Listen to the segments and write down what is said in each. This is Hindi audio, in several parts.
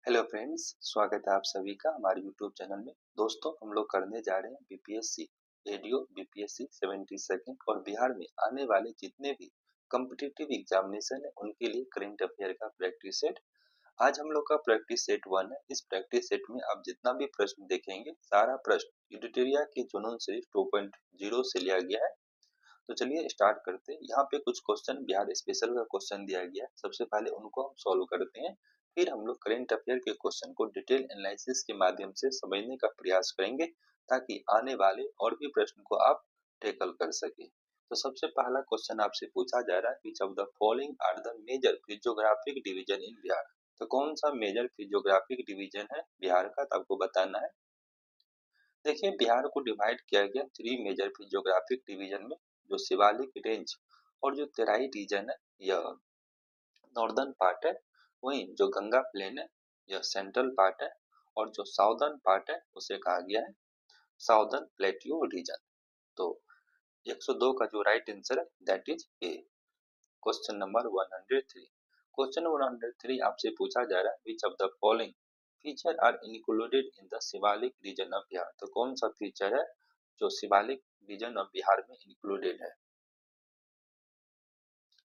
हेलो फ्रेंड्स, स्वागत है आप सभी का हमारे यूट्यूब चैनल में। दोस्तों, हम लोग करने जा रहे हैं बीपीएससी एडीओ बीपीएससी 72nd और बिहार में आने वाले जितने भी कॉम्पिटिटिव एग्जामिनेशन है उनके लिए करंट अफेयर का प्रैक्टिस सेट। आज हम लोग का प्रैक्टिस सेट 1 है। इस प्रैक्टिस सेट में आप जितना भी प्रश्न देखेंगे सारा प्रश्न एडिटोरिया की जुनून सीरीज 2.0 से लिया गया है। तो चलिए स्टार्ट करते हैं। यहाँ पे कुछ क्वेश्चन बिहार स्पेशल का क्वेश्चन दिया गया है। सबसे पहले उनको हम सॉल्व करते हैं, फिर हम लोग करंट अफेयर के क्वेश्चन को डिटेल एनालिसिस के माध्यम से समझने का प्रयास करेंगे ताकि आने वाले और भी प्रश्न को आप टैकल कर सके। तो सबसे पहला क्वेश्चन आपसे पूछा जा रहा है, which of the following are the major physiographic division in Bihar. तो कौन सा मेजर फिजियोग्राफिक डिवीजन है बिहार का, तो आपको बताना है। देखिए, बिहार को डिवाइड किया गया 3 मेजर फिजियोग्राफिक डिवीजन में। जो शिवालिक रेंज और जो तेराई रीजन है यह नॉर्दर्न पार्ट है। वहीं जो गंगा प्लेन है यह सेंट्रल पार्ट है। और जो साउदर्न पार्ट है उसे कहा गया है साउदर्न प्लेट्यू रीजन। तो 102 का जो राइट आंसर है that is A. Question number 103। Question number 103 आपसे पूछा जा रहा है, which of the following feature are included in the Shivalik region of Bihar. तो कौन सा फीचर है जो शिवालिक रीजन ऑफ बिहार में इंक्लूडेड है।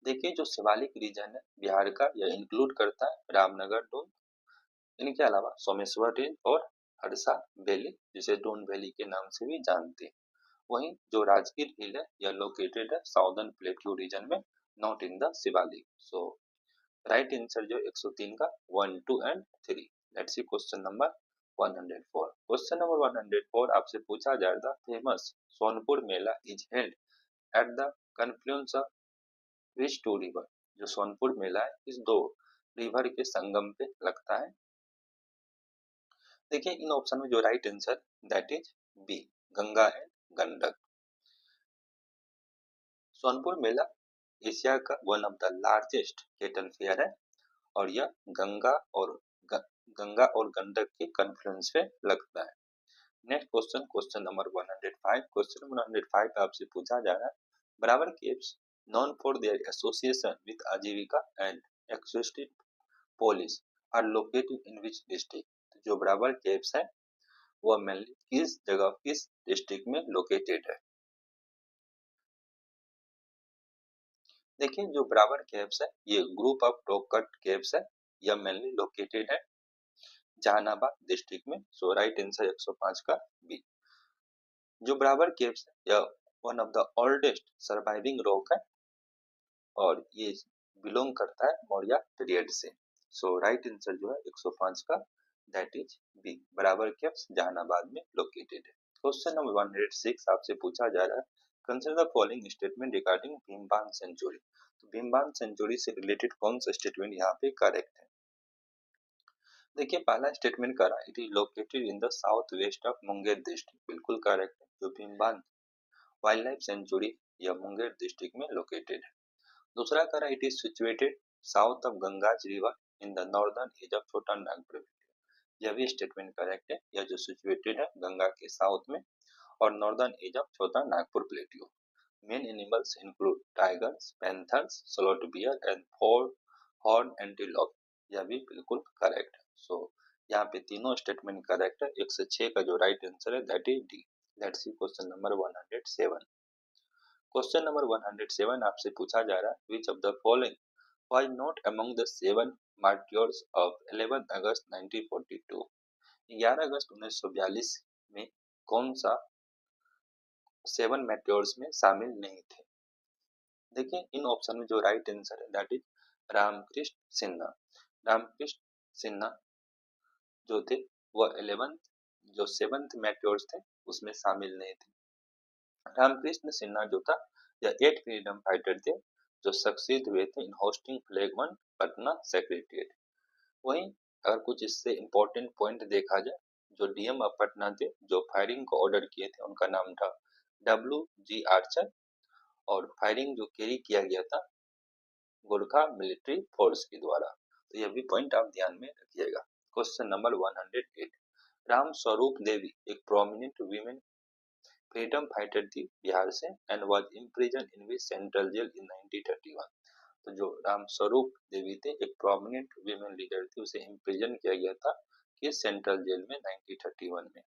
देखिए, जो शिवालिक रीजन है बिहार का यह इंक्लूड करता है रामनगर डोन, इनके अलावा सोमेश्वर रेंज और हरसा वैली, जिसे डोन वैली के नाम से भी जानते हैं। वहीं जो राजगीर हिल है यह लोकेटेड है साउदर्न प्लेट्यू रीजन में, not in the Shivalik. So right answer जो 103 का 1, 2 and 3। Let's see question number 104। Question number 104 आपसे पूछा जाएगा, famous Sonpur Mela is held at the confluence of which two river. जो सोनपुर मेला है इस दो रिवर के संगम पे लगता है। देखिए, इन ऑप्शन में जो right answer that is B, Ganga and Gandak. Sonpur मेला एशिया का one of the largest cattle fair है और यह गंगा और गंडक के कन्फ्लुएंस पे लगता है। Next question, question number 105। Question number 105 आपसे पूछा जा रहा है, Barabar caves known for their association with Ajivika and exotic polish are located in which district. जो बराबर केव्स है वह मेनली किस जगह किस डिस्ट्रिक्ट में लोकेटेड है। देखिए, जो बराबर केव्स है ये group of rock cut caves है। यह मेनली लोकेटेड है जहानाबाद डिस्ट्रिक्ट में। सो राइट आंसर 105 का बी। जो बराबर केव्स है यह one of the oldest surviving rock है और ये बिलोंग करता है मौर्य पीरियड से। सो राइट आंसर जो है 105 का दैट इज बी, बराबर केव्स जहानाबाद में लोकेटेड है। क्वेश्चन नंबर 106 आपसे पूछा जा रहा है, consider the following statement regarding Bhimbandh sanctuary. तो भीमबान सेंचुरी से रिलेटेड कौन सा स्टेटमेंट यहाँ पे करेक्ट है। देखिए, पहला स्टेटमेंट करा it is located in the south west of Munger district, बिल्कुल करेक्ट है। जो भीमबान वाइल्ड लाइफ सेंचुरी यह मुंगेर डिस्ट्रिक्ट में लोकेटेड है। दूसरा करा it is situated south of Ganges river in the northern edge of Chota Nagpur. यह भी स्टेटमेंट करेक्ट है। यह जो सिचुएटेड है गंगा के साउथ में और northern edge of Chota Nagpur plateau. Main animals include tigers, panthers, sloth beer and four horn antelope. यह भी बिल्कुल करेक्ट है। सो यहाँ पे तीनों स्टेटमेंट करेक्ट है। 106 का जो राइट आंसर है that is D. Let's see question number 107। Question number 107 आपसे पूछा जा रहा है, which of the following was not among the 7 martyrs of 11 अगस्त 1942। 11 अगस्त 1942 में कौन सा 7 मार्टियर्स में शामिल नहीं थे। देखिए, इन ऑप्शन में जो राइट आंसर है दैट इज रामकृष्ण सिन्हा। रामकृष्ण सिन्हा जो थे वह 11th जो 7th मार्टियर्स थे उसमें शामिल नहीं थे। रामकृष्ण सिन्हा जो था यह 8 फ्रीडम फाइटर थे जो सक्सेस हुए थे in hoisting flag on Patna secretariat. वहीं अगर कुछ इससे इम्पोर्टेंट पॉइंट देखा जाए, जो डीएम ऑफ पटना थे जो फायरिंग को ऑर्डर किए थे उनका नाम था WG आर्चर और फायरिंग जो कैरी किया गया था गोरखा मिलिट्री फोर्स के द्वारा। तो यह भी पॉइंट आप ध्यान में रखिएगा। Question number 108। राम स्वरूप देवी एक प्रोमिनेंट वीमेन फ्रीडम फाइटर थी बिहार से and was imprison in which central jail in 1931। तो जो रामस्वरूप देवी थे एक प्रोमिनेंट वीमेन लीडर थी, उसे इम्प्रिजन किया गया था कि सेंट्रल जेल में 1931 में।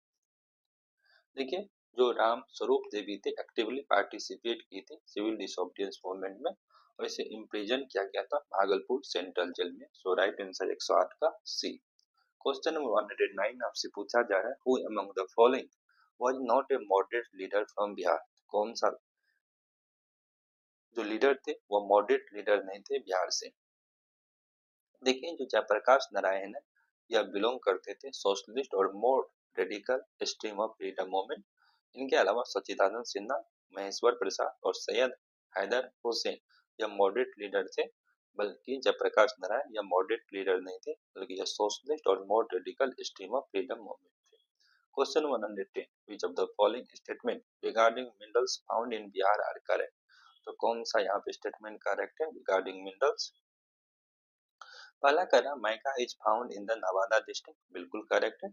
देखिए जो राम स्वरूप देवी थे एक्टिवली पार्टिसिपेट की थी सिविल डिसोबीडियंस मूवमेंट में और इसे इम्प्रिजन किया गया था भागलपुर सेंट्रल जेल में। सो राइट आंसर 108 का सी। क्वेश्चन नंबर 109 आपसे पूछा जा रहा है who among the following was not a moderate leader from Bihar. कौन सा जो लीडर थे वो मॉडरेट लीडर नहीं थे बिहार से। देखिए जो जयप्रकाश नारायण है यह बिलोंग करते थे सोशलिस्ट और more radical stream of freedom movement. इनके अलावा सच्चिदानंद सिन्हा, महेश्वर प्रसाद और सैयद हैदर हुसैन यह मॉडरेट लीडर थे, बल्कि जयप्रकाश नारायण यह मॉडरेट लीडर नहीं थे बल्कि यह सोशलिस्ट और more radical stream of freedom movement थे। Question 110 which of the following statement regarding minerals found in Bihar are correct. तो कौन सा यहाँ पे स्टेटमेंट करेक्ट है रिगार्डिंग मिनरल्स। पहला करा mica is found in the Nawada district, बिल्कुल करेक्ट है।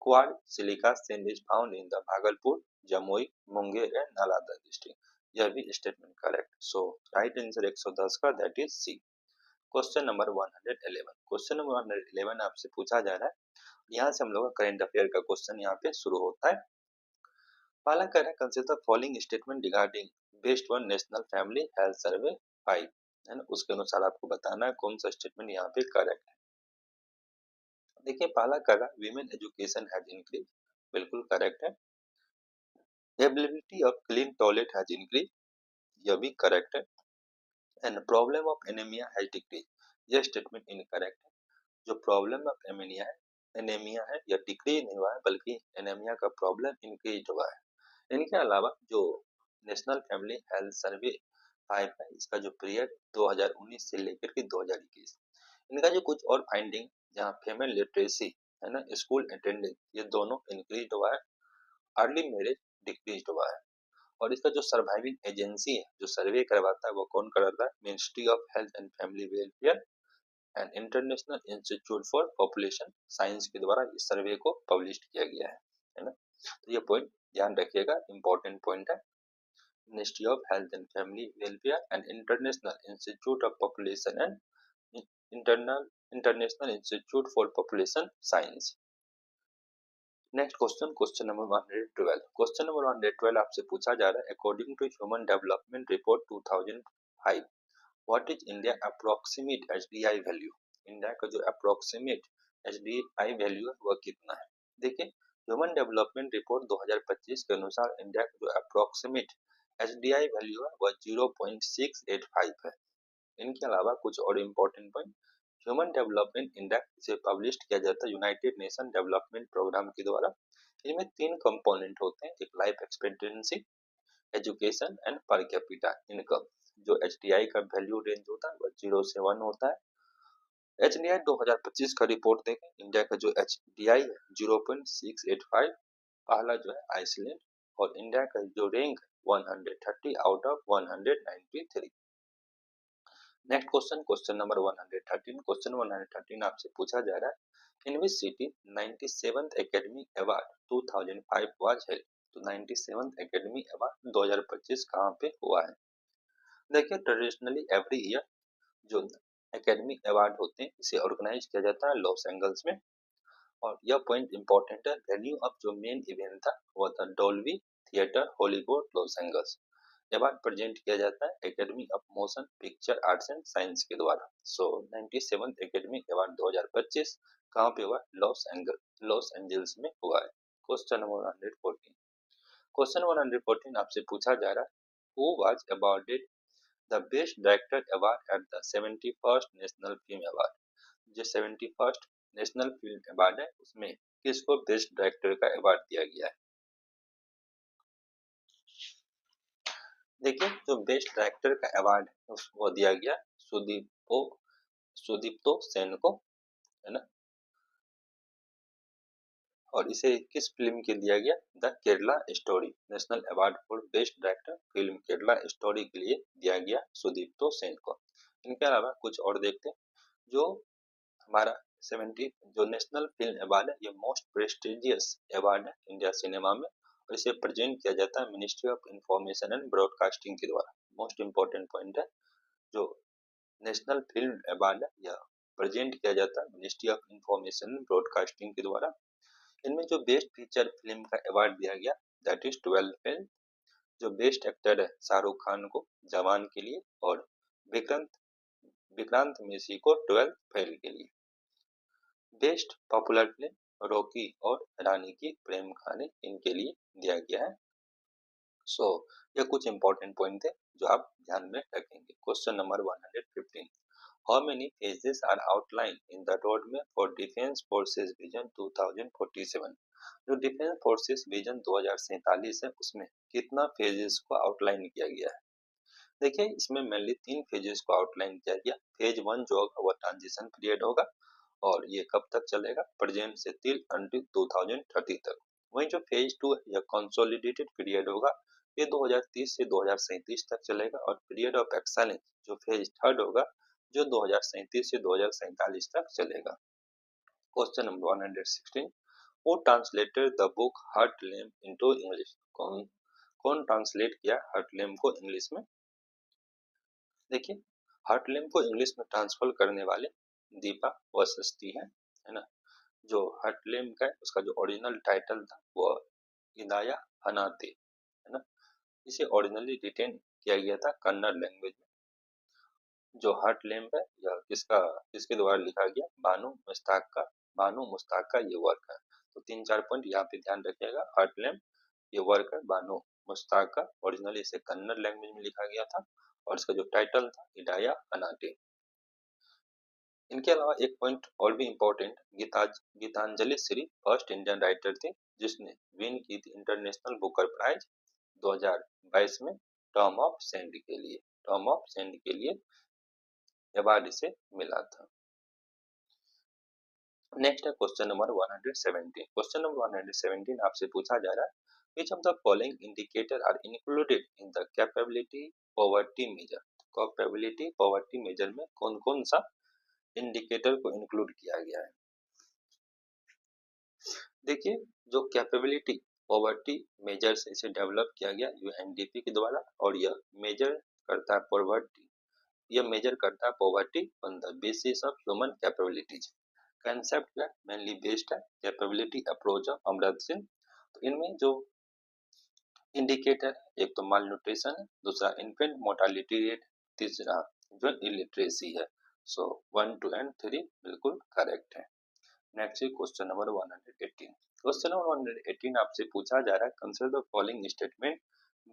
Quartz silica sand is found in the Bhagalpur, Jamui, Munger and Nalanda district, यह भी statement correct. So right answer 110 का that is C. Question number 111, question number 111 आपसे पूछा जा रहा है, यहाँ से हम लोग का करंट अफेयर का क्वेश्चन यहाँ पे शुरू होता है। पहला कह रहा है consider the following statement regarding based on national family health survey 5, है ना, उसके अनुसार आपको बताना है कौन सा स्टेटमेंट यहाँ पे करेक्ट है। देखिए पहला कह रहा है वीमेन एजुकेशन हैज इंक्रीज, बिल्कुल करेक्ट है। Ability of clean toilet has increase, यह भी करेक्ट है। And problem of anaemia has decrease, यह स्टेटमेंट इनकरेक्ट है। जो प्रॉब्लम ऑफ एनीमिया है यह डिक्रीज नहीं हुआ है बल्कि एनीमिया का प्रॉब्लम इंक्रीज हुआ है। इनके अलावा जो नेशनल फैमिली हेल्थ सर्वे 5 है इसका जो पीरियड 2019 से लेकर के 2021, इनका जो कुछ और फाइंडिंग जहाँ फीमेल लिटरेसी है ना, स्कूल अटेंडेंस, ये दोनों इंक्रीज हुआ है, अर्ली मैरिज डिक्रीज हुआ है। और इसका जो सर्वाइविंग एजेंसी है जो सर्वे करवाता है वो कौन कराता है, ministry of health and family welfare and international institute for population science के द्वारा इस सर्वे को पब्लिश किया गया है ना। तो ये पॉइंट ध्यान रखिएगा, इंपॉर्टेंट पॉइंट है। Ministry of health and family welfare and international institute of population and international institute for population science. Next question, question number 112, question number 112 आपसे पूछा जा रहा है according to human development report 2005 what is India approximate HDI value. India का जो अप्रोक्सीमेट एचडीआई वैल्यू है वह कितना है। देखिए ह्यूमन डेवलपमेंट रिपोर्ट 2025 के अनुसार इंडिया का जो अप्रोक्सीमेट एचडीआई वैल्यू है वह 0.685 है। इनके अलावा कुछ और important point, human development index इसे पब्लिश किया जाता है यूनाइटेड नेशन डेवलपमेंट प्रोग्राम के द्वारा। इनमें 3 कंपोनेंट होते हैं, एक life expectancy, education and per capita income. जो एचडीआई का वैल्यू रेंज होता है वह 0 से 1 होता है। एचडीआई 2025 का रिपोर्ट देखें, इंडिया का जो एचडीआई है 0.685, पहला जो है आइसलैंड, और इंडिया का जो rank 130 out of 193। Next question, question number 113, question 113 आपसे पूछा जा रहा है in which city 97th Academy Award 2005 was held. तो 97th एकेडमी अवार्ड 2025 कहाँ पे हुआ है। देखिए ट्रेडिशनली एवरी ईयर जो एकेडमी अवार्ड होते हैं इसे ऑर्गेनाइज किया जाता है लॉस एंजल्स में। और यह पॉइंट इंपॉर्टेंट है, वेन्यू ऑफ जो मेन इवेंट था वो था Dolby theatre Hollywood Los Angeles. Award present किया जाता है academy of motion picture arts and science के द्वारा। सो 97th एकेडमी अवार्ड 2025 कहाँ पे हुआ, लॉस एंजल्स में हुआ है। क्वेश्चन नंबर 114, क्वेश्चन 114 आपसे पूछा जा रहा है who was awarded the best director award at the 71st national film award. जो 71st नेशनल फिल्म अवार्ड है उसमें किसको बेस्ट डायरेक्टर का अवार्ड दिया गया है। देखिए जो बेस्ट डायरेक्टर का अवार्ड है वो दिया गया सुदीप्तो सेन को, है ना। और इसे किस फिल्म के दिया गया, the Kerala story, national award for best director film Kerala story के लिए दिया गया सुदीप्तो सेन को। इनके अलावा कुछ और देखते हैं, जो हमारा 70 जो नेशनल फिल्म अवार्ड है ये मोस्ट प्रेस्टिजियस अवार्ड है इंडिया सिनेमा में, और इसे प्रेजेंट किया जाता है ministry of information and broadcasting के द्वारा। मोस्ट इंपॉर्टेंट पॉइंट है, जो नेशनल फिल्म अवार्ड है, यह प्रेजेंट किया जाता है मिनिस्ट्री ऑफ इंफॉर्मेशन ब्रॉडकास्टिंग के द्वारा। इनमें जो बेस्ट फीचर फिल्म का अवार्ड दिया गया दैट इज 12 फिल्म। जो बेस्ट एक्टर है शाहरुख खान को जवान के लिए, और विक्रांत विक्रांत मेसी को 12 फेल के लिए। बेस्ट पॉपुलर फिल्म रॉकी और रानी की प्रेम कहानी इनके लिए दिया गया है। सो ये कुछ इंपॉर्टेंट पॉइंट थे जो आप ध्यान में रखेंगे। Question number 115, how many phases are outline in the road map for defence forces vision 2047? जो डिफेंस फोर्सेस विजन 2047 है उसमें कितना फेजेस को आउटलाइन किया गया है? देखिए इसमें मेनली 3 फेजेस को आउटलाइन किया गया। फेज 1 जो होगा वो ट्रांजिशन पीरियड होगा, और ये कब तक चलेगा? प्रेजेंट से टिल अंटिल 2030 तक। वहीं जो फेज 2 है यह कंसोलिडेटेड पीरियड होगा, ये 2030 से 2037 तक चलेगा। और पीरियड ऑफ एक्सेलेंस जो फेज 3 होगा जो 2037 से 2047 तक चलेगा। Question number 116, who translated the book Heart Lamp into English? कौन कौन ट्रांसलेट किया हार्टलैम को इंग्लिश में? देखिए हार्टलैम को इंग्लिश में ट्रांसफर करने वाले दीपा वशिष्ठी है ना। जो हार्टलैम का है उसका जो ओरिजिनल टाइटल था वो हिदाया हनाते है ना। इसे ओरिजिनली रिटेन किया गया था कन्नड़ लैंग्वेज में। जो हार्टलैम है यह किसके द्वारा लिखा गया? बानू मुश्ताक का ये वर्क है। तो 3-4 पॉइंट यहाँ पे ध्यान रखिएगा। हार्टलैम ये वर्क है बानू मुश्ताक का, ओरिजिनली इसे कन्नड़ लैंग्वेज में लिखा गया था, और इसका जो टाइटल था हिदाया हनाटे। इनके अलावा एक पॉइंट और भी important, Geetanjali Shree first Indian writer थे जिसने विन की थी इंटरनेशनल बुकर प्राइज 2022 में टॉम ऑफ सेंड के लिए अवार्ड इसे मिला था। नेक्स्ट है क्वेश्चन नंबर 117। क्वेश्चन नंबर 117 आपसे पूछा जा रहा है which of the following indicator are included in the capability poverty measure? Capability poverty measure में कौन कौन सा इंडिकेटर को इंक्लूड किया गया है? देखिए जो कैपेबिलिटी पॉवर्टी मेजर से इसे डेवलप किया गया यूएनडीपी के द्वारा, और यह मेजर करता है poverty on the basis of human capabilities. Concept क्या मेनली बेस्ड है capability approach of Amartya Sen. तो इनमें जो इंडिकेटर एक तो माल न्यूट्रिशन है, दूसरा इन्फेंट मोर्टालिटी रेट, तीसरा जो इलिटरेसी है। सो 1, 2 एंड 3 बिल्कुल करेक्ट है। Next question number 118। Question number 118 आपसे पूछा जा रहा है consider the following statement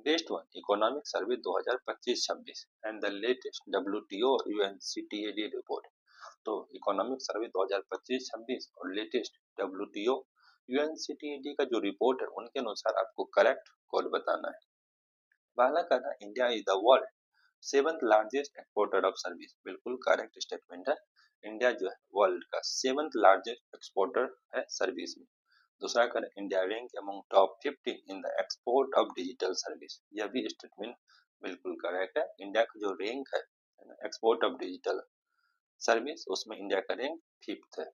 based on economic survey 2025-26 and the latest WTO UNCTAD report. तो इकोनॉमिक सर्वे 2025-26 और लेटेस्ट डब्ल्यूटीओ यूएनसीटीएडी का जो रिपोर्ट है उनके अनुसार आपको करेक्ट कोड बताना है। पहला कहना India is the world 7th largest exporter of service, बिल्कुल करेक्ट स्टेटमेंट है। इंडिया जो है वर्ल्ड का 7th लार्जेस्ट एक्सपोर्टर है सर्विस में। दूसरा कहना India rank among top 15 in the export of digital service, यह भी स्टेटमेंट बिल्कुल करेक्ट है। इंडिया का जो रैंक है एक्सपोर्ट ऑफ डिजिटल सर्विस उसमें इंडिया का रैंक 5th है।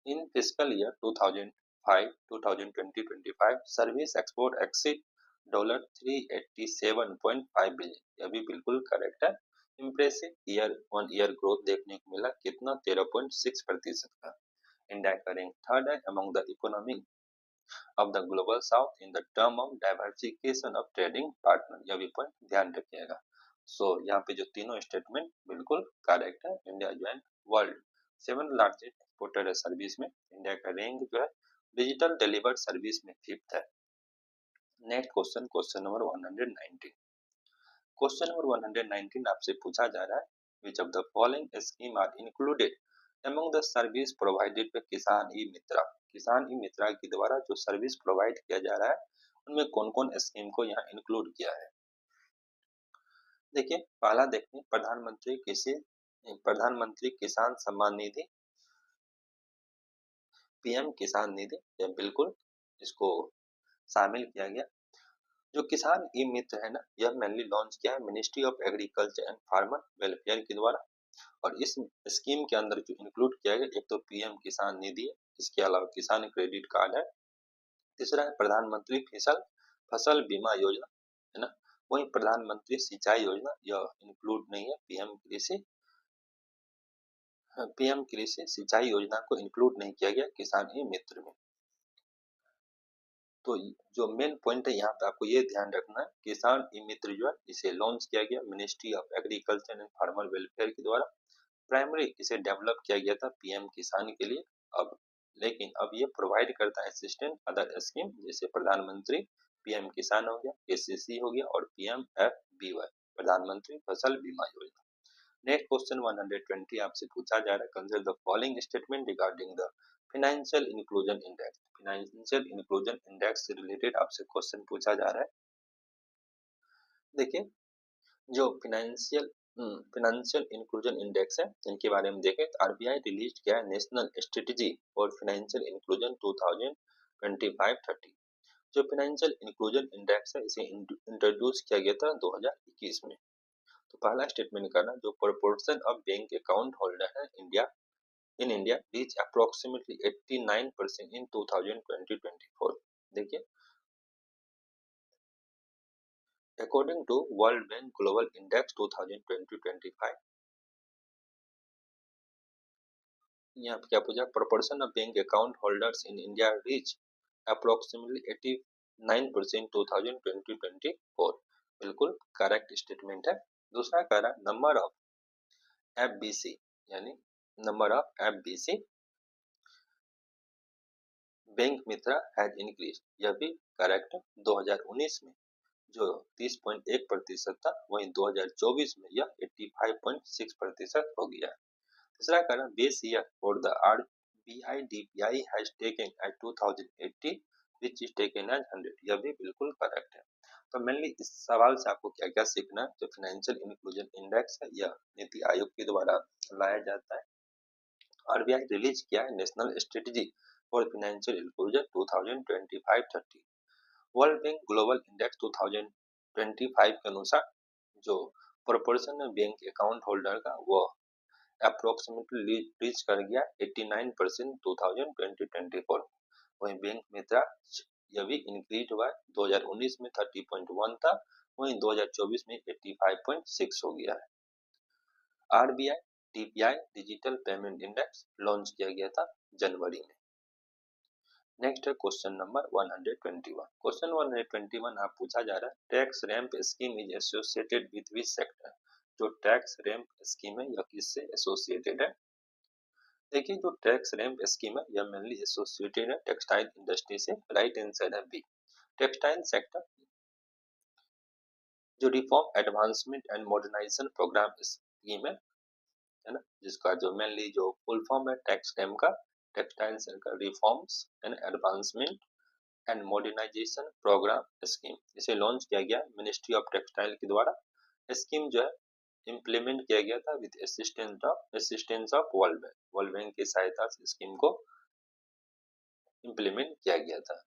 In fiscal year 2005 service export exceed $387.5 billion, यह भी बिल्कुल करेक्ट है। Impressive year on year growth देखने को मिला कितना? 13.6% का। इंडिया का रैंक 3rd है among the economy of the global south in the term of diversification of trading partner, यह भी पॉइंट ध्यान रखिएगा। सो यहाँ पे जो तीनों स्टेटमेंट बिल्कुल करेक्ट है। इंडिया जो है वर्ल्ड 7th लार्जेस्ट एक्सपोर्टर है सर्विस में, इंडिया का रैंक जो है डिजिटल डिलीवर्ड सर्विस में 5th है। Next question number 119। Question number 119 आपसे पूछा जा रहा है which of the following scheme are included among the service provided by Kisan e मित्रा? किसान ई मित्रा के द्वारा जो सर्विस प्रोवाइड किया जा रहा है उनमें कौन कौन स्कीम को यहाँ इंक्लूड किया है? देखिए पहला देखते हैं प्रधानमंत्री किसान सम्मान निधि, पीएम किसान निधि, यह बिल्कुल इसको शामिल किया गया। जो किसान ई मित्र है ना यह मेनली लॉन्च किया है ministry of agriculture and farmer welfare के द्वारा, और इस स्कीम के अंदर जो इंक्लूड किया गया एक तो पीएम किसान निधि है, इसके अलावा किसान क्रेडिट कार्ड है, तीसरा है प्रधानमंत्री फसल बीमा योजना है ना। वही प्रधानमंत्री सिंचाई योजना यह इंक्लूड नहीं है, पीएम कृषि पीएम कृषि सिंचाई योजना को इंक्लूड नहीं किया गया किसान ई मित्र में। तो जो मेन पॉइंट है यहाँ पे आपको ये ध्यान रखना है, किसान ई मित्र जो है इसे लॉन्च किया गया ministry of agriculture and farmer welfare के द्वारा। प्राइमरी इसे डेवलप किया गया था पीएम किसान के लिए। अब लेकिन अब ये प्रोवाइड करता है असिस्टेंट अदर स्कीम, जैसे प्रधानमंत्री पीएम किसान हो गया, केसीसी हो गया और पीएमएफबीवाई प्रधानमंत्री फसल बीमा योजना। नेक्स्ट क्वेश्चन 120 आपसे पूछा जा रहा है, consider the following statement regarding the financial inclusion index. Financial inclusion index से रिलेटेड आपसे क्वेश्चन पूछा जा रहा है। देखिए जो फाइनेंशियल इंक्लूजन इंडेक्स है इनके बारे में देखें तो आरबीआई रिलीज किया है national strategy for financial inclusion 2025-30। जो फाइनेंशियल इंक्लूजन इंडेक्स है इसे इंट्रोड्यूस किया गया था 2021 में। तो पहला स्टेटमेंट करना, जो proportion of bank account holder है in India reach approximately 89% in 2020-24। देखिए according to world bank global index 2020-25, यहाँ पे क्या पूछा, proportion of bank account holders in India reach approximately 89% 2020-24। बिल्कुल करेक्ट स्टेटमेंट है। दूसरा कह रहा नंबर ऑफ एफबीसी, यानी number of FBC bank Mitra has increase, यह भी करेक्ट है। 2019 में जो 30.1% था वहीं 2024 में यह 85.6% हो गया है। तीसरा कारण base year for the RBI DPI has taken at 2080 which is taken as 100, यह भी बिल्कुल करेक्ट है। तो मेनली इस सवाल से आपको क्या क्या सीखना है, जो फाइनेंशियल इंक्लूजन इंडेक्स है यह नीति आयोग के द्वारा लाया जाता है। आरबीआई रिलीज किया है national strategy for financial inclusion 2025-30। World bank global index 2025 के अनुसार जो प्रोपोर्शन है बैंक अकाउंट होल्डर का वो अप्रोक्सीमेटली रीच कर गया 89% 2020-24। वहीं बैंक मित्रा यह भी इंक्रीज हुआ है, 2019 में 30.1 था वहीं 2024 में 85.6 हो गया है। RBI TPI digital payment index launch किया गया था जनवरी में। नेक्स्ट है क्वेश्चन नंबर 121। क्वेश्चन 121 आप पूछा जा रहा है, tax ramp scheme is associated with which sector. जो टैक्स रैंप स्कीम है यह किससे एसोसिएटेड है। देखिए जो टैक्स रैंप स्कीम है यह मेनली एसोसिएटेड है टेक्सटाइल इंडस्ट्री से। राइट आंसर है बी, टेक्सटाइल सेक्टर। जो reform advancement and modernisation programme scheme है ना, जिसका जो मेनली जो फुल फॉर्म है टैक्स रैंप का, textile sector reforms and advancement and modernisation programme scheme, इसे लॉन्च किया गया मिनिस्ट्री ऑफ टेक्सटाइल के द्वारा। स्कीम जो है इम्प्लीमेंट किया गया था with assistance of world bank की सहायता से स्कीम को इम्प्लीमेंट किया गया था।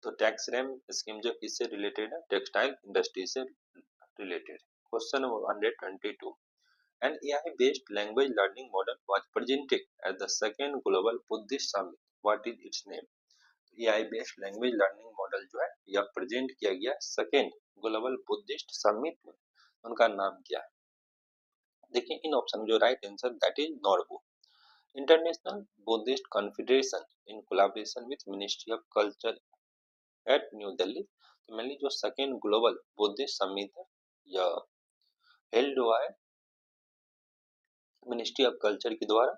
तो टैक्स रैम स्कीम जो किससे रिलेटेड है, टेक्सटाइल इंडस्ट्री से related. Question number 122, an AI based language learning model was presented at the second global Buddhist summit, what is its name. AI based language learning model जो है यह प्रेजेंट किया गया सेकंड ग्लोबल बुद्धिस्ट समिट में, उनका नाम क्या है। देखिए इन ऑप्शन जो right answer that is Norbu, international Buddhist confederation in collaboration with ministry of culture eight new Delhi. तो मेनली जो सेकेंड ग्लोबल बुद्धिस्ट समिट है यह हेल्ड हुआ है मिनिस्ट्री ऑफ कल्चर के द्वारा।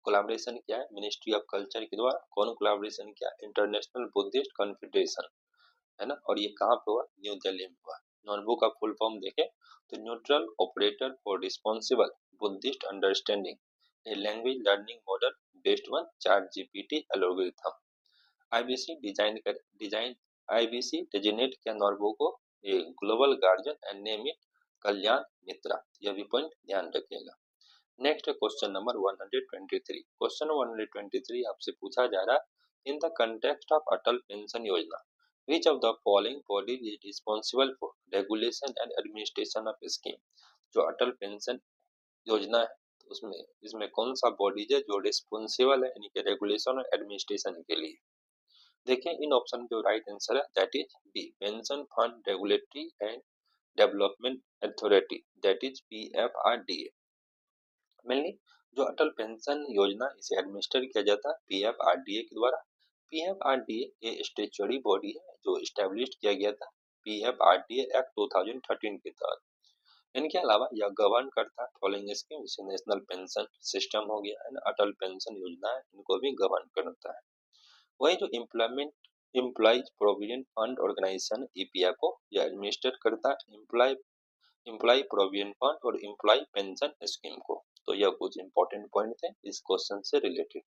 कोलैबोरेशन किया है मिनिस्ट्री ऑफ कल्चर के द्वारा, कौन कोलैबोरेशन किया, इंटरनेशनल बुद्धिस्ट कॉन्फेडरेशन, है ना। और ये कहाँ पे हुआ, न्यू दिल्ली में हुआ। नॉर्बू का फुल फॉर्म देखें तो neutral operator for responsible Buddhist understanding, a language learning model based on chat GPT algorithm. Design IBC designate किया नॉर्बू को ये global guardian and name it Kalyan Mitra, यह भी पॉइंट ध्यान रखिएगा। Next question number 123। क्वेश्चन 123 आपसे पूछा जा रहा है, in the context of Atal pension योजना which of the following bodies is responsible for regulation and administration of scheme। जो अटल पेंशन योजना है तो उसमें इसमें कौन सा बॉडीज है जो रिस्पॉन्सिबल है यानी कि रेगुलेशन और एडमिनिस्ट्रेशन के लिए। देखिए इन ऑप्शन जो राइट आंसर है that is B, pension fund regulatory and development authority, that is PFRDA. Mainly जो अटल पेंशन योजना इसे एडमिनिस्टर किया जाता है पीएफआरडीए के द्वारा। पीएफआरडीए ये स्टेचुअरी बॉडी है जो इस्टेब्लिश किया गया था पीएफआरडीए एक्ट 2013 के तहत। इनके अलावा यह गवर्न करता है फॉलोइंग स्कीम जैसे नेशनल पेंशन सिस्टम हो गया है ना, अटल पेंशन योजना है, इनको भी गवर्न करता है। वही जो employees provident fund organisation EPFO यह एडमिनिस्टर करता है एम्प्लॉय प्रोविडेंट फंड और एम्प्लॉय पेंशन स्कीम को। तो यह कुछ इंपॉर्टेंट पॉइंट थे इस क्वेश्चन से रिलेटेड।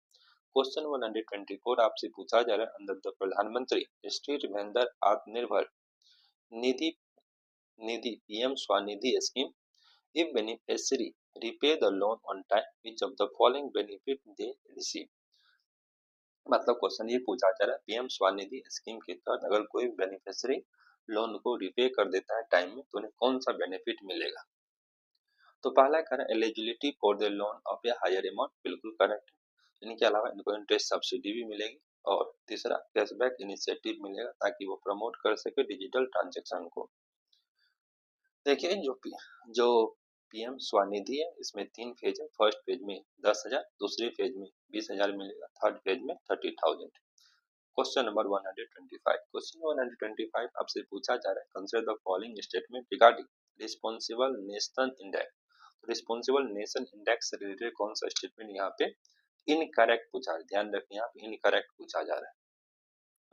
क्वेश्चन 124 आपसे पूछा जा रहा है under the Pradhan Mantri street vendor Atmanirbhar Nidhi Nidhi PM Svanidhi scheme if beneficiary repay the loan on time which of the following benefit they receive। मतलब क्वेश्चन ये पूछा जा रहा है पीएम स्वनिधि स्कीम के तहत अगर कोई बेनिफिशियरी लोन को रिपे कर देता है टाइम में तो उन्हें कौन सा बेनिफिट मिलेगा। तो पहला कह रहा है eligibility for the loan of a higher amount, बिल्कुल करेक्ट है। इनके अलावा इनको इंटरेस्ट सब्सिडी भी मिलेगी। और तीसरा कैशबैक इनिशिएटिव मिलेगा ताकि वो प्रमोट कर सके डिजिटल ट्रांजेक्शन को। देखिए जो पीएम स्वनिधि है इसमें 3 फेज है। फर्स्ट फेज में 10,000, दूसरे फेज में 20,000 मिलेगा, थर्ड फेज में 30,000। Question number 125। क्वेश्चन 125 आपसे पूछा जा रहा है consider the following statement regarding responsible nation index. Responsible nation index से रिलेटेड कौन सा स्टेटमेंट यहाँ पे इनकरेक्ट पूछा है। ध्यान रखें यहाँ पे इनकरेक्ट पूछा जा रहा है।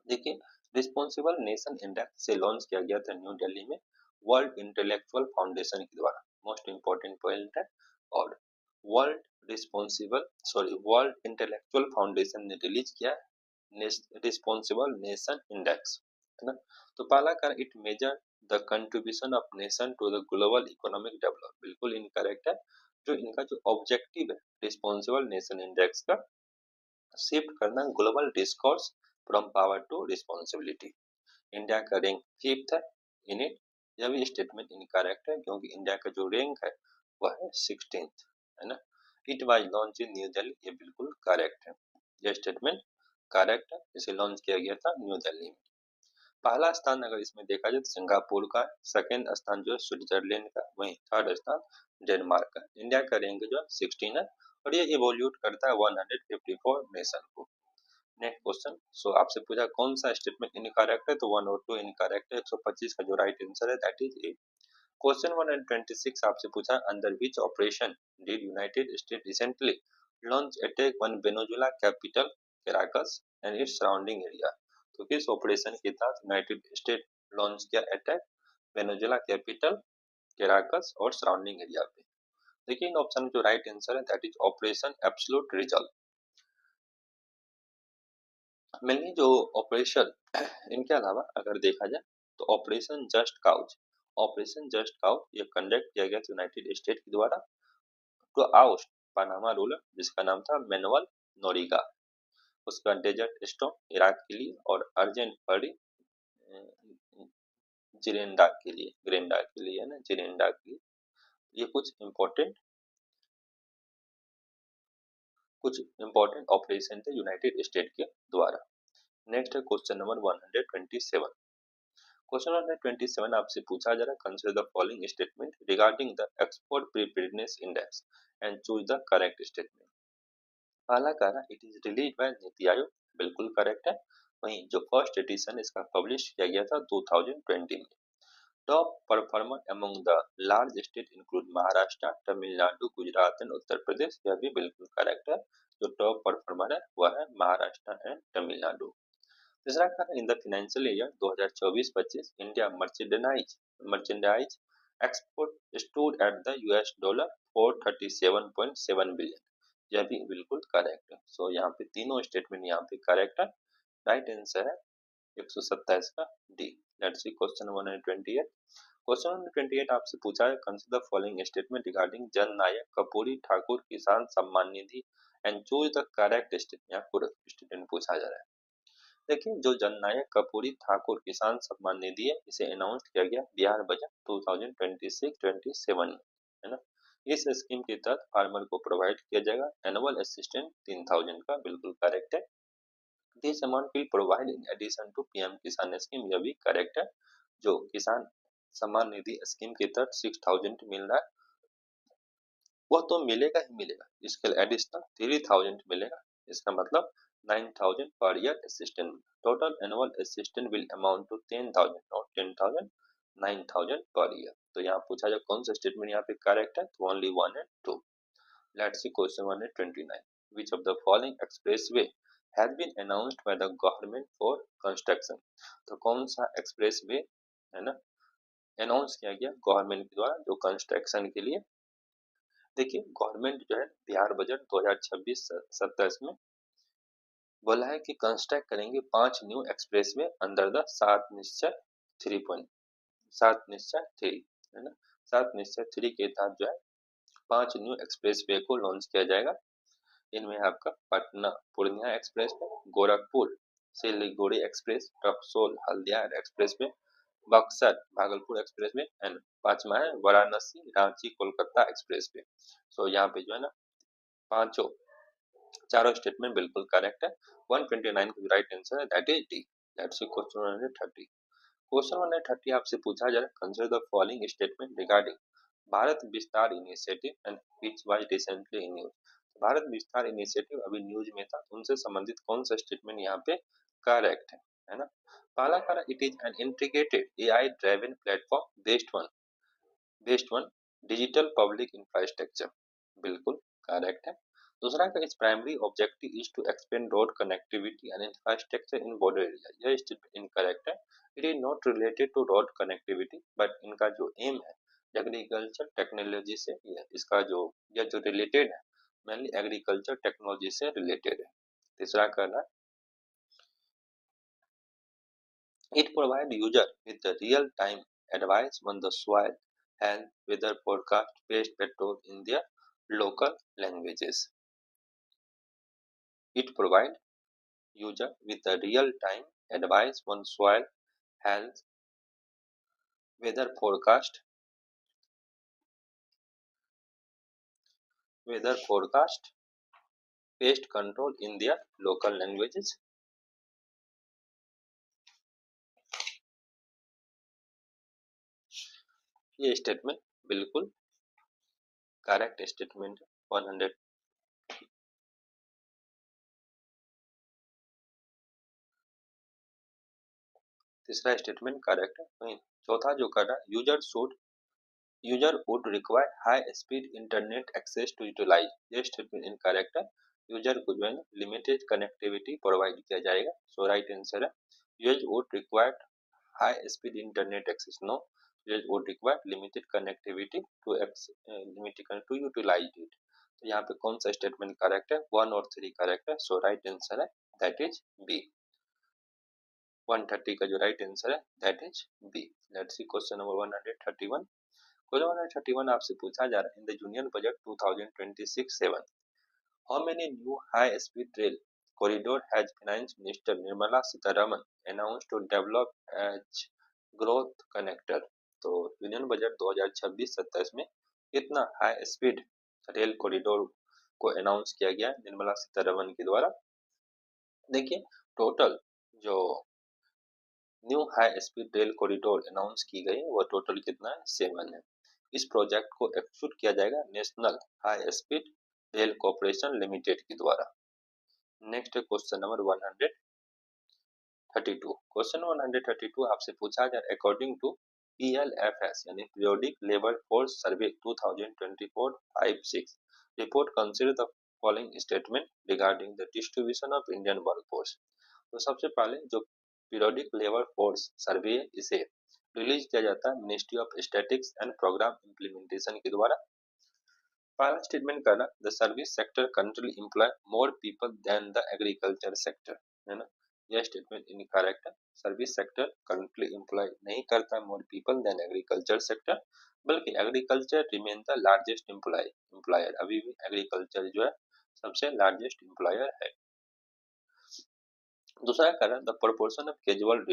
देखिए रिस्पॉन्सिबल नेशन इंडेक्स से लॉन्च किया गया था न्यू दिल्ली में वर्ल्ड इंटेलेक्चुअल फाउंडेशन के द्वारा। मोस्ट इंपोर्टेंट पॉइंट है। और वर्ल्ड इंटेलेक्चुअल फाउंडेशन ने रिलीज किया रिस्पॉन्सिबल नेशन इंडेक्स, है ना। तो पहला कर it measure the contribution of nation to the global economic development, बिल्कुल इनकरेक्ट है। जो इनका जो ऑब्जेक्टिव है रिस्पॉन्सिबल नेशन इंडेक्स का शिफ्ट करना global discourse from power to responsibility. India का रैंक 5th है इन इट। यह भी स्टेटमेंट इनकरेक्ट है क्योंकि इंडिया का जो रैंक है वह है 16th, है ना। It was launch in new Delhi, ये बिल्कुल करेक्ट है। यह स्टेटमेंट करेक्ट है, इसे लॉन्च किया गया था न्यू दिल्ली में। पहला स्थान अगर इसमें देखा जाए तो सिंगापुर का, सेकंड स्थान जो है स्विट्जरलैंड का, वहीं थर्ड स्थान डेनमार्क का। इंडिया का रैंक जो है 16 है और ये इवोल्यूट करता है 154 नेशन को। Next question. सो आपसे पूछा कौन सा स्टेटमेंट इनकरेक्ट है, तो 1 और 2 इनकरेक्ट है। 125 का जो राइट आंसर है दैट इज ए। क्वेश्चन 126 आपसे पूछा under which operation did United State recently launch attack on Venezuela capital Caracas and its surrounding area. तो किस ऑपरेशन के तहत यूनाइटेड स्टेट लॉन्च किया अटैक वेनेजुएला कैपिटल कैराकस और सराउंडिंग एरिया पे। देखिए इन ऑप्शन जो राइट आंसर है that is operation absolute result. Mainly जो ऑपरेशन इनके अलावा अगर देखा जाए तो ऑपरेशन जस्ट काउच ये कंडक्ट किया गया यूनाइटेड स्टेट के द्वारा टू आउस्ट पनामा रूलर जिसका नाम था मैनुअल नोरिगा। उसका डेजर्ट स्टॉर्म इराक के लिए और अर्जेंट फरी ग्रेंडा के लिए है ना, जिरेंडा के लिए। ये कुछ इंपॉर्टेंट ऑपरेशन थे यूनाइटेड स्टेट के द्वारा। नेक्स्ट है क्वेश्चन नंबर 127। क्वेश्चन नंबर 27 आपसे पूछा जा रहा है consider the following statement regarding the export preparedness index and choose the correct statement. पहला कह रहा it is release by NITI Aayog, बिल्कुल करेक्ट है। वहीं जो फर्स्ट एडिशन इसका पब्लिश किया गया था 2020 में। Top performer among the large state include Maharashtra, Tamil Nadu, Gujarat and Uttar Pradesh, यह भी बिल्कुल करेक्ट है। जो टॉप परफॉर्मर है वह है महाराष्ट्र एंड तमिलनाडु। तीसरा कारण in the financial year 2024-25 India merchandise export stood at the US dollar 437.7 billion, यह भी बिल्कुल करेक्ट है। सो यहाँ पे तीनों स्टेटमेंट यहाँ पे करेक्ट है। राइट आंसर है 127 का D. Let's see question 128। Question 128 आपसे पूछा है consider the following statement regarding Jan Nayak Karpoori Thakur Kisan Samman Nidhi and choose the correct statement पूछा जा रहा है। देखिए जो जननायक कर्पूरी ठाकुर किसान सम्मान निधि है इसे अनाउंस किया गया बिहार बजट 2026-27 में, है ना। इस स्कीम के तहत फार्मर को प्रोवाइड किया जाएगा एनुअल असिस्टेंट 3,000 का, बिल्कुल करेक्ट है। This amount will provide in addition to PM Kisan scheme, यह भी करेक्ट है। जो किसान सम्मान निधि स्कीम के तहत 6,000 मिल रहा है वह तो मिलेगा ही मिलेगा, इसके लिए एडिशनल 3000 मिलेगा। इसका मतलब 9000 per year assistant. Total annual assistant will amount to 10,000, not 10,000, 9,000 per year. तो यहाँ पूछा जाए कौन सा स्टेटमेंट यहाँ पे करेक्ट है, तो only 1 and 2। Let's see question 129, which of the following expressway has been announced by the government for construction। तो कौन सा एक्सप्रेसवे है ना अनाउंस किया गया गवर्नमेंट के द्वारा जो कंस्ट्रक्शन के लिए। देखिए गवर्नमेंट जो है बिहार बजट 2026-27 में बोला है कि कंस्ट्रक्ट करेंगे 5 न्यू एक्सप्रेसवे अंडर द 7 निश्चय 3 है ना। 7 निश्चय 3 के तहत जो है 5 न्यू एक्सप्रेसवे को लॉन्च किया जाएगा। इनमें आपका Patna Purnia expressway, Gorakhpur Siliguri express, Raxaul Haldia expressway, Buxar Bhagalpur expressway and 5वां है Varanasi Ranchi Kolkata expressway. So यहाँ पे जो है ना चारों स्टेटमेंट बिल्कुल करेक्ट है। 129 का राइट आंसर है that is D. Let's see question 130। Question 130 आपसे पूछा जा रहा है consider the following statement regarding Bharat Vistaar initiative and which was recently in news. Bharat Vistaar initiative अभी न्यूज में था, उनसे संबंधित कौन सा स्टेटमेंट यहाँ पे करेक्ट है ना। पहला करा it is an integrated AI driven platform based on digital public infrastructure, बिल्कुल करेक्ट है। दूसरा का इस primary objective is to expand road connectivity and infrastructure in border area, यह स्टेटमेंट इनकरेक्ट है। It is not related to road connectivity but इनका जो एम है एग्रीकल्चर टेक्नोलॉजी से, इसका यह जो रिलेटेड है मेनली एग्रीकल्चर टेक्नोलॉजी से रिलेटेड है। तीसरा करना it provide user with the real time advice on the soil health weather forecast pest control in their local languages। it provide user with the real time advice on soil health weather forecast pest control in their local languages। ये स्टेटमेंट बिल्कुल करेक्ट स्टेटमेंट 100। तीसरा स्टेटमेंट करेक्ट है। वहीं चौथा जो कर रहा है user would require high speed internet access to utilize, ये स्टेटमेंट इनकरेक्ट है। यूजर को जो है लिमिटेड कनेक्टिविटी प्रोवाइड किया जाएगा। सो राइट आंसर है user would require high speed internet access, no user would require limited connectivity to utilize it. तो यहाँ पे कौन सा स्टेटमेंट करेक्ट है, 1 और 3 करेक्ट है। सो राइट आंसर है दैट इज बी। 130 का जो राइट आंसर है that is B. Let's see question number 131। Question 131 आपसे पूछा जा रहा है in the union budget 2026-7 how many new high speed rail corridor has finance minister Nirmala Sitharaman announced to develop as growth connector. तो यूनियन बजट 2026-27 में कितना हाई स्पीड रेल कॉरिडोर को अनाउंस किया गया निर्मला सीतारमन के द्वारा। देखिए टोटल जो new high speed rail corridor announce की गई है वह टोटल कितना है, 7 है। इस प्रोजेक्ट को एक्सिक्यूट किया जाएगा national high speed rail corporation limited के द्वारा। Next question number 132। क्वेश्चन 132 आपसे पूछा जाए अकॉर्डिंग टू PLFS यानी periodic labour force survey 2024-56 report consider the following statement regarding the distribution of Indian workforce. तो सबसे पहले जो पीरियोडिक लेबर फोर्स सर्वे इसे रिलीज किया जाता है ministry of statistics and programme implementation के द्वारा। पहला स्टेटमेंट करना the service sector control employ more people than the agriculture sector, है ना। यह स्टेटमेंट इनकरेक्ट है। सर्विस सेक्टर करंटली एम्प्लॉय नहीं करता more people than agriculture sector, बल्कि agriculture remain the largest employer, अभी भी एग्रीकल्चर जो है सबसे लार्जेस्ट एम्प्लॉयर है। दूसरा कारण the proportion of casual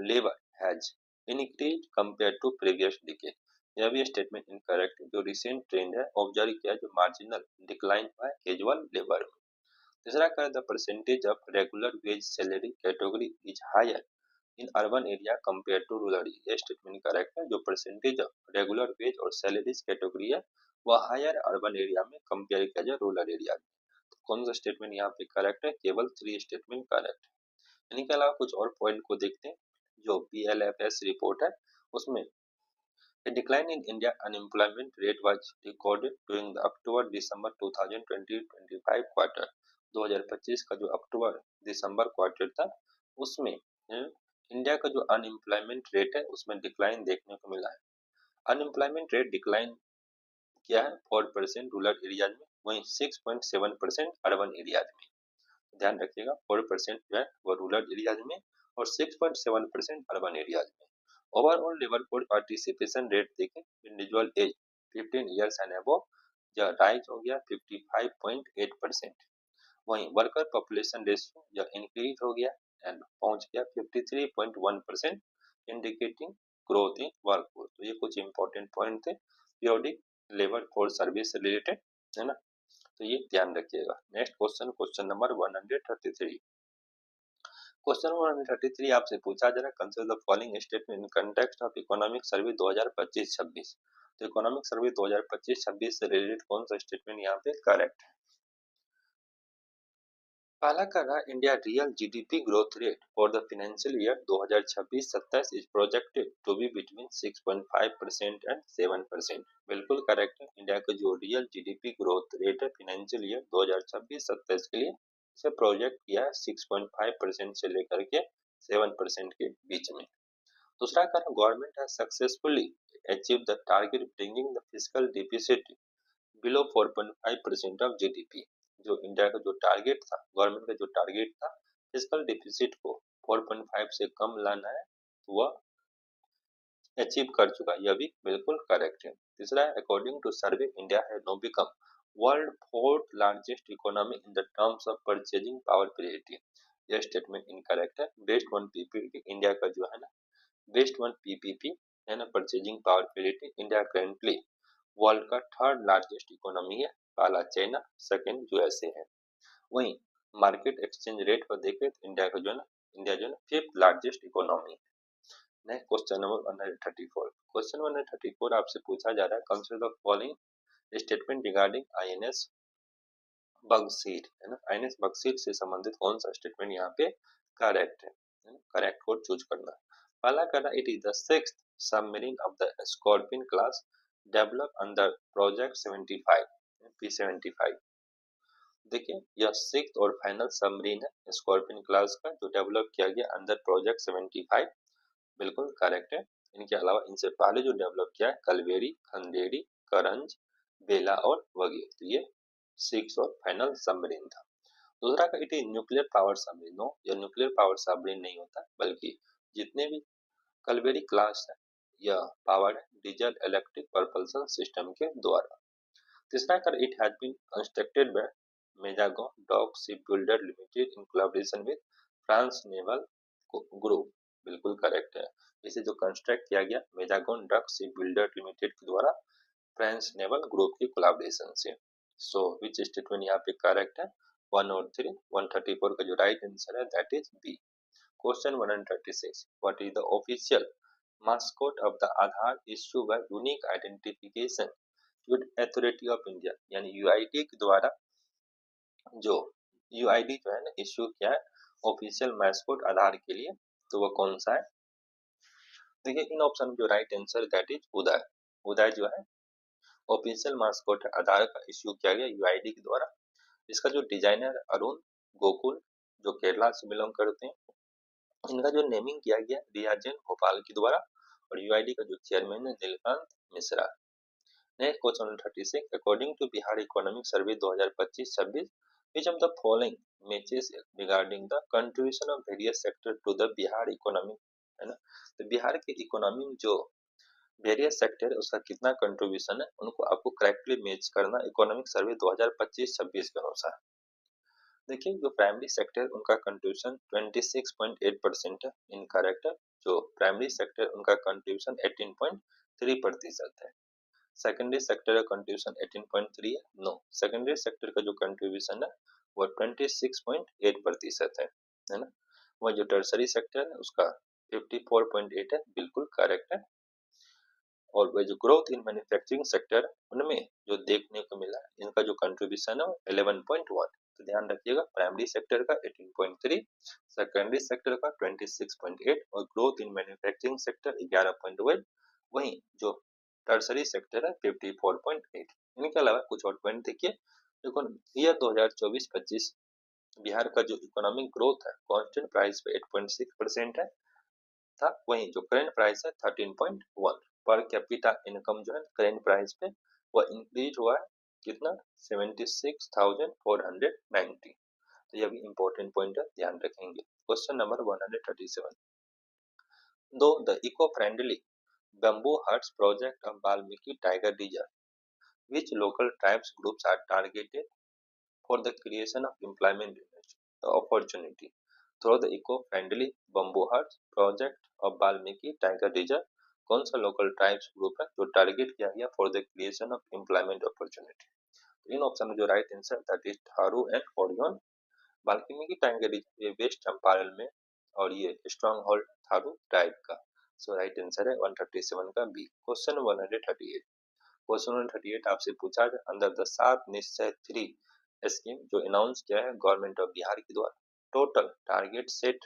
labour has increase compare to previous decade, यह भी स्टेटमेंट इनकरेक्ट है। जो रिसेंट ट्रेंड है ऑब्जर्व किया जो मार्जिनल डिक्लाइन हुआ है कैजुअल लेबर में। तीसरा कारण the percentage of regular wage salary category is higher in urban area compare to rural area, यह स्टेटमेंट करेक्ट है। जो परसेंटेज ऑफ रेगुलर वेज और सैलरीज कैटेगरी है वह हायर अर्बन एरिया में कंपेयर किया जाए रूरल एरिया में। तो कौन सा स्टेटमेंट यहाँ पे करेक्ट है? केवल 3 स्टेटमेंट करेक्ट है। इनके अलावा कुछ और पॉइंट को देखते हैं। जो BLFS रिपोर्ट है उसमें A decline in India unemployment rate was recorded during the October-December 2020-25 quarter. 2025 का जो अक्टूबर दिसंबर क्वार्टर था उसमें इंडिया का जो अनएम्प्लॉयमेंट रेट है उसमें डिक्लाइन देखने को मिला है। अनएम्प्लॉयमेंट रेट डिक्लाइन किया है 4% रूरल एरियाज में, वहीं 6.7% अर्बन एरियाज में। ध्यान रखिएगा 4% जो है वो रूरल एरियाज में और 6.7% अर्बन एरियाज में। Overall labour force participation rate देखें, individual age 15 years and above यह राइज हो गया 55.8%। वहीं वर्कर पॉपुलेशन रेशियो यह इंक्रीज हो गया एंड पहुंच गया 53.1%, इंडिकेटिंग ग्रोथ इन वर्कफोर्स। तो ये कुछ इंपॉर्टेंट पॉइंट थे पीरियोडिक लेबर फोर्स सर्विस से रिलेटेड, है ना, तो ये ध्यान रखिएगा। Next question, question number 133। Question 133 आपसे पूछा जा रहा है, consider the following statement in context of economic survey 2025-26। तो इकोनॉमिक सर्वे 2025-26 से रिलेटेड कौन सा स्टेटमेंट यहाँ पे करेक्ट है? पहला कर रहा है, India real GDP growth rate for the financial year 2026-27 is projected to be between 6.5% and 7%। बिल्कुल करेक्ट है। इंडिया का जो रियल जीडीपी ग्रोथ रेट है फाइनेंशियल ईयर 2026-27 के लिए से प्रोजेक्ट किया है 6.5% से लेकर के 7% के बीच में। दूसरा कारण, government has successfully achieve the target bringing the fiscal deficit below 4.5% of GDP. जो इंडिया का जो टारगेट था, गवर्नमेंट का जो टारगेट था फिस्कल डिफिसिट को 4.5 से कम लाना है, तो वह अचीव कर चुका है, यह भी बिल्कुल करेक्ट है। तीसरा है, according to survey India has now become world fourth largest economy in the terms of purchasing power parity. यह स्टेटमेंट इनकरेक्ट है। बेस्ड ऑन पीपीपी इंडिया का जो है ना, बेस्ड ऑन पीपीपी है ना, purchasing power parity, India currently world का थर्ड लार्जेस्ट इकोनॉमी है। पहला चाइना, सेकंड यूएसए है। वहीं मार्केट एक्सचेंज रेट पर देखें तो इंडिया का जो है ना, इंडिया जो है ना फिफ्थ लार्जेस्ट इकोनॉमी है। Next question number 134। क्वेश्चन 134 आपसे पूछा जा रहा है, consider the following statement regarding INS Vagsheer, है ना, आईएनएस बगसीर से संबंधित कौन सा स्टेटमेंट यहाँ पे करेक्ट है? करेक्ट कोड चूज करना। पहला करना, it is the sixth submarine of the scorpion class develop under project 75 P75। देखिए यह सिक्स्थ और फाइनल सबमरीन है स्कॉर्पियन क्लास का जो डेवलप किया गया अंडर प्रोजेक्ट 75। बिल्कुल करेक्ट है। इनके अलावा इनसे पहले जो डेवलप किया है कलवेरी, खंडेरी, करंज, बेला और वगैरह, तो ये सिक्स और फाइनल सबमरीन था। दूसरा का, it is nuclear power submarine. No, यह न्यूक्लियर पावर सबमरीन नहीं होता, बल्कि जितने भी कलवेरी क्लास है यह powered diesel electric propulsion system के द्वारा। तीसरा कर, it has been constructed by Mazagon dock ship builder limited in collaboration with France naval group. बिल्कुल करेक्ट है। इसे जो कंस्ट्रक्ट किया गया Mazagon dock ship builder limited के द्वारा फ्रांस नेवल ग्रुप की कोलैबोरेशन से। सो विच स्टेटमेंट यहाँ पे करेक्ट है? 1 और 3। 134 का जो राइट आंसर है that is B. Question 136, what is the official mascot of the Aadhaar issue by unique identification with authority of India, यानी यूआईडी के द्वारा जो यूआईडी जो है ना इश्यू किया है ऑफिशियल मैस्कॉट आधार के लिए, तो वो कौन सा है? देखिए इन ऑप्शन जो राइट आंसर दैट इज उदय। उदय जो है ऑफिशियल मास्कॉट आधार का इश्यू किया गया यूआईडी के द्वारा। इसका जो डिजाइनर अरुण गोकुल जो केरला से बिलोंग करते हैं, इनका जो नेमिंग किया गया रिया जैन भोपाल के द्वारा, और यूआईडी का जो चेयरमैन है Neelkanth Mishra. Next question 36, according to Bihar economic survey 2025-26 which of the following matches regarding the contribution of various sector to the Bihar economy, है ना, तो बिहार के इकोनॉमी में जो वेरियस सेक्टर है उसका कितना कंट्रीब्यूशन है उनको आपको करेक्टली मैच करना इकोनॉमिक सर्वे 2025-26 के अनुसार। देखिए जो प्राइमरी सेक्टर उनका कंट्रीब्यूशन 26.8% है, इनकरेक्ट है। जो प्राइमरी सेक्टर उनका कंट्रीब्यूशन 18.3% है। सेकेंडरी सेक्टर का कंट्रीब्यूशन 18.3 है। नो, सेकेंडरी सेक्टर का जो कंट्रीब्यूशन है वो 26.8% है ना। वह जो टर्सरी सेक्टर है उसका 54.8 है, बिल्कुल करेक्ट है। और वह जो ग्रोथ इन मैन्युफैक्चरिंग सेक्टर है उनमें जो देखने को मिला इनका जो कंट्रीब्यूशन है 11.1। तो ध्यान रखिएगा प्राइमरी सेक्टर का 18.3, सेकेंडरी सेक्टर का 26.8 और ग्रोथ इन मैन्युफैक्चरिंग सेक्टर 11.1। वहीं जो टर्सरी सेक्टर है 54.8। इनके अलावा कुछ और पॉइंट देखिए। देखो ईयर 2024-25 बिहार का जो इकोनॉमिक ग्रोथ है कांस्टेंट प्राइस पे 8.6% है था। वहीं जो करेंट प्राइस है 13.1। पर कैपिटा इनकम जो है करेंट प्राइस पे वह इंक्रीज हुआ है कितना 76,490। तो यह भी इंपॉर्टेंट पॉइंट है, ध्यान रखेंगे। Question number 137। दो the eco friendly bamboo huts project of Valmiki Tiger Reserve, which local tribes groups are targeted for the creation of employment opportunity through the eco-friendly bamboo huts project of Valmiki Tiger Reserve। कौन सा लोकल ट्राइब्स ग्रुप है जो टारगेट किया गया for the creation of employment opportunity? In option में जो right answer that is Tharu and Orion. Valmiki tiger reserve ये वेस्ट चंपारण में और ये स्ट्रॉन्ग होल्ड थारू ट्राइब का। सो राइट आंसर है 137 का बी। क्वेश्चन 138। क्वेश्चन 138 आपसे पूछा जाए अंडर द 7 निश्चय 3 स्कीम जो अनाउंस किया है गवर्नमेंट ऑफ बिहार के द्वारा, total target set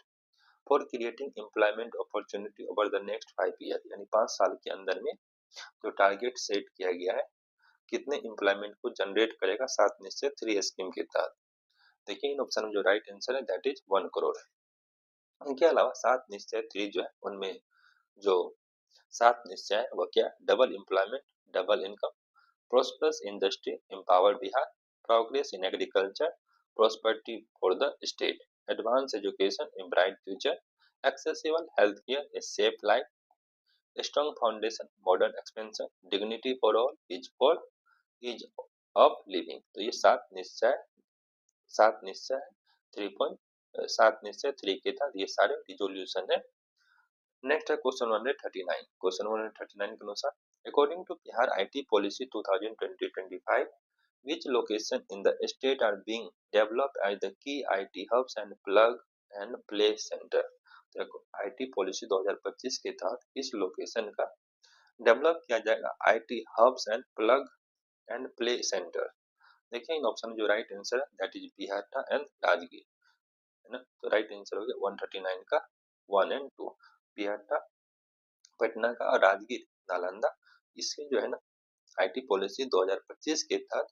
for creating employment opportunity over the next 5 year, यानी 5 साल के अंदर में जो टारगेट सेट किया गया है कितने एम्प्लॉयमेंट को जनरेट करेगा 7 निश्चय 3 स्कीम के तहत? देखिए इन ऑप्शन में जो राइट आंसर है दैट इज 1 करोड़ है। इनके अलावा 7 निश्चय 3 जो है उनमें जो 7 निश्चय है वह क्या, double employment, double income, prosperous industry, empower Bihar, progress in agriculture, prosperity for the state, advanced education, a bright future, accessible healthcare, a safe life, a strong foundation, modern expansion, dignity for all, ease of living। तो ये 7 निश्चय 3 के तहत ये सारे रिजोल्यूशन है। नेक्स्ट है क्वेश्चन 139। क्वेश्चन 139 के अनुसार according to Bihar IT policy 2020-25 which location in the state are being developed as the key IT hubs and plug and play center। देखो IT पॉलिसी 2025 के तहत इस लोकेशन का डेवलप किया जाएगा IT hubs and plug and play centre. देखिए इन ऑप्शन में जो राइट आंसर है that is Bihta and Rajgir है ना। तो राइट आंसर हो गया 139 का 1 एंड 2, बिहाटा पटना का और राजगीर नालंदा। इसके जो है ना IT पॉलिसी 2025 के तहत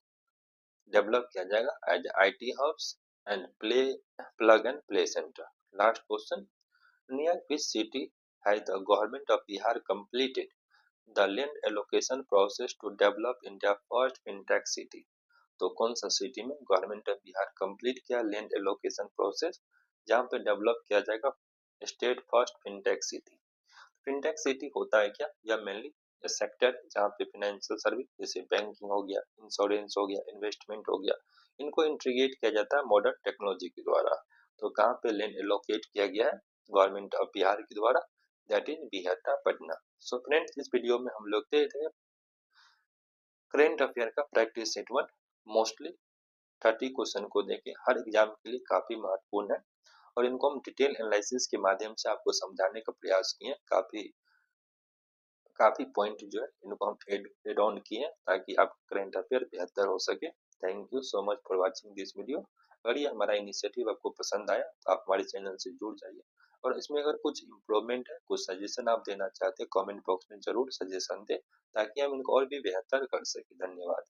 डेवलप किया जाएगा as IT hubs and plug and play centre. Last question, near which city has the government of Bihar completed the land allocation process to develop India first fintech city? तो कौन सा सिटी में गवर्नमेंट ऑफ बिहार कंप्लीट किया लैंड एलोकेशन प्रोसेस जहां पे डेवलप किया जाएगा state first fintech city? Fintech city होता है क्या, यह मेनली सेक्टर जहाँ पे फाइनेंशियल सर्विस जैसे बैंकिंग हो गया, इंश्योरेंस हो गया, इन्वेस्टमेंट हो गया, इनको इंटीग्रेट किया जाता है मॉडर्न टेक्नोलॉजी के द्वारा। तो कहाँ पे लैंड एलोकेट किया गया है गवर्नमेंट ऑफ बिहार के द्वारा, that is Bihta Patna. So friends इस वीडियो में हम लोग देख रहे हैं करेंट अफेयर का प्रैक्टिस सेट 1 मोस्टली 30 क्वेश्चन को देखे हर एग्जाम के लिए काफी महत्वपूर्ण है और इनको हम डिटेल एनालिसिस के माध्यम से आपको समझाने का प्रयास किए। काफी पॉइंट जो है इनको हम एड ऑन किए हैं ताकि आप करेंट अफेयर बेहतर हो सके। Thank you so much for watching this video. अगर ये हमारा इनिशिएटिव आपको पसंद आया तो आप हमारे चैनल से जुड़ जाइए और इसमें अगर कुछ इम्प्रूवमेंट है, कुछ सजेशन आप देना चाहते हैं, कमेंट बॉक्स में जरूर सजेशन दें ताकि हम इनको और भी बेहतर कर सके। धन्यवाद।